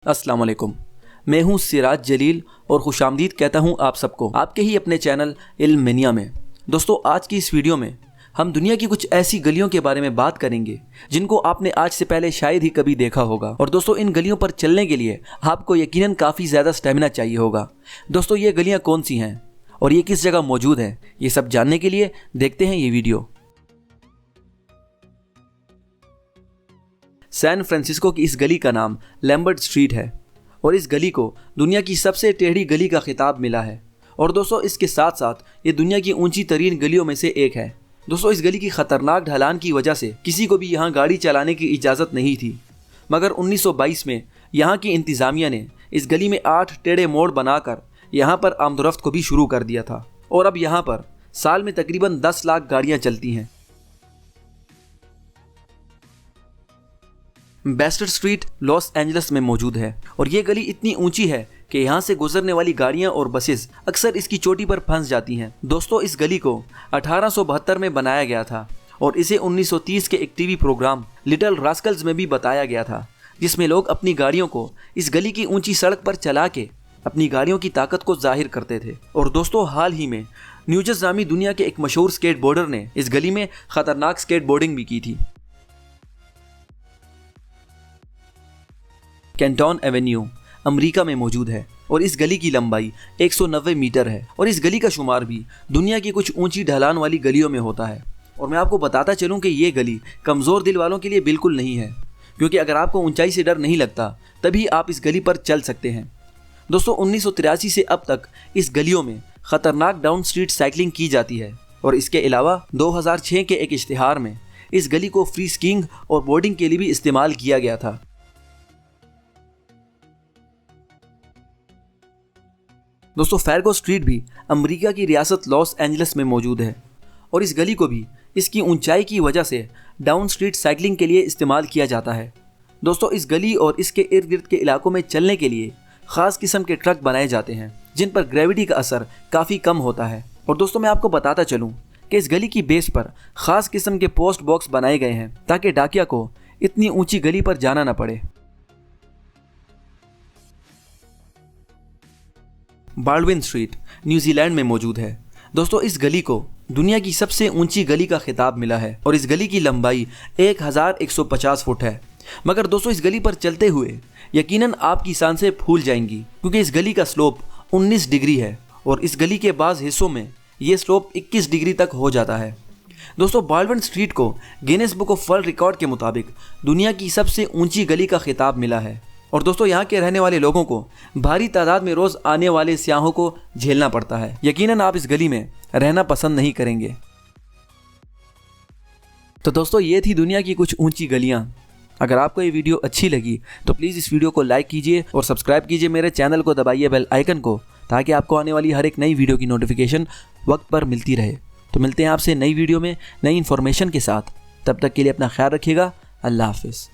अस्सलाम वालेकुम। मैं हूं सिराज जलील और खुशामदीद कहता हूं आप सबको आपके ही अपने चैनल इल्म मनिया में। दोस्तों, आज की इस वीडियो में हम दुनिया की कुछ ऐसी गलियों के बारे में बात करेंगे जिनको आपने आज से पहले शायद ही कभी देखा होगा। और दोस्तों, इन गलियों पर चलने के लिए आपको यकीनन काफ़ी ज़्यादा स्टेमिना चाहिए होगा। दोस्तों, ये गलियाँ कौन सी हैं और ये किस जगह मौजूद है, ये सब जानने के लिए देखते हैं ये वीडियो। सैन फ्रांसिस्को की इस गली का नाम लैम्बर्ट स्ट्रीट है और इस गली को दुनिया की सबसे टेढ़ी गली का खिताब मिला है। और दोस्तों, इसके साथ साथ ये दुनिया की ऊंची तरीन गलियों में से एक है। दोस्तों, इस गली की खतरनाक ढलान की वजह से किसी को भी यहाँ गाड़ी चलाने की इजाज़त नहीं थी, मगर 1922 में यहाँ की इंतज़ामिया ने इस गली में 8 टेढ़े मोड़ बनाकर यहाँ पर आमदोरफ्त को भी शुरू कर दिया था। और अब यहाँ पर साल में तकरीबन 10 लाख गाड़ियाँ चलती हैं। बेस्टर स्ट्रीट लॉस एंजल्स में मौजूद है और ये गली इतनी ऊंची है कि यहाँ से गुजरने वाली गाड़ियाँ और बसेस अक्सर इसकी चोटी पर फंस जाती हैं। दोस्तों, इस गली को 1872 में बनाया गया था और इसे 1930 के एक टीवी प्रोग्राम लिटिल रास्कल्स में भी बताया गया था, जिसमें लोग अपनी गाड़ियों को इस गली की ऊंची सड़क पर चला के अपनी गाड़ियों की ताकत को जाहिर करते थे। और दोस्तों, हाल ही में न्यूजर्स नामी दुनिया के एक मशहूर स्केट बोर्डर ने इस गली में खतरनाक स्केट बोर्डिंग भी की थी। कैंटन एवेन्यू अमेरिका में मौजूद है और इस गली की लंबाई 190 मीटर है और इस गली का शुमार भी दुनिया की कुछ ऊंची ढलान वाली गलियों में होता है। और मैं आपको बताता चलूं कि ये गली कमज़ोर दिल वालों के लिए बिल्कुल नहीं है, क्योंकि अगर आपको ऊंचाई से डर नहीं लगता तभी आप इस गली पर चल सकते हैं। दोस्तों, 1983 से अब तक इस गलियों में ख़तरनाक डाउन स्ट्रीट साइकिलिंग की जाती है और इसके अलावा 2006 के एक इश्तिहार में इस गली को फ्री स्कीइंग और बोर्डिंग के लिए भी इस्तेमाल किया गया था। दोस्तों, फैरगो स्ट्रीट भी अमेरिका की रियासत लॉस एंजल्स में मौजूद है और इस गली को भी इसकी ऊंचाई की वजह से डाउन स्ट्रीट साइकिलिंग के लिए इस्तेमाल किया जाता है। दोस्तों, इस गली और इसके इर्द गिर्द के इलाकों में चलने के लिए ख़ास किस्म के ट्रक बनाए जाते हैं जिन पर ग्रेविटी का असर काफ़ी कम होता है। और दोस्तों, मैं आपको बताता चलूँ कि इस गली की बेस पर ख़ास किस्म के पोस्ट बॉक्स बनाए गए हैं ताकि डाकिया को इतनी ऊँची गली पर जाना न पड़े। बाल्डविन स्ट्रीट न्यूजीलैंड में मौजूद है। दोस्तों, इस गली को दुनिया की सबसे ऊंची गली का खिताब मिला है और इस गली की लंबाई 1150 फुट है। मगर दोस्तों, इस गली पर चलते हुए यकीनन आपकी सांसें फूल जाएंगी, क्योंकि इस गली का स्लोप 19 डिग्री है और इस गली के बाज़ हिस्सों में ये स्लोप 21 डिग्री तक हो जाता है। दोस्तों, बाल्डविन स्ट्रीट को Guinness book of world record के मुताबिक दुनिया की सबसे ऊंची गली का खिताब मिला है। और दोस्तों, यहाँ के रहने वाले लोगों को भारी तादाद में रोज़ आने वाले सियाहों को झेलना पड़ता है। यकीनन आप इस गली में रहना पसंद नहीं करेंगे। तो दोस्तों, ये थी दुनिया की कुछ ऊंची गलियाँ। अगर आपको ये वीडियो अच्छी लगी तो प्लीज़ इस वीडियो को लाइक कीजिए और सब्सक्राइब कीजिए मेरे चैनल को, दबाइए बेल आइकन को, ताकि आपको आने वाली हर एक नई वीडियो की नोटिफिकेशन वक्त पर मिलती रहे। तो मिलते हैं आपसे नई वीडियो में नई इन्फॉर्मेशन के साथ। तब तक के लिए अपना ख्याल रखिएगा। अल्लाह हाफिज़।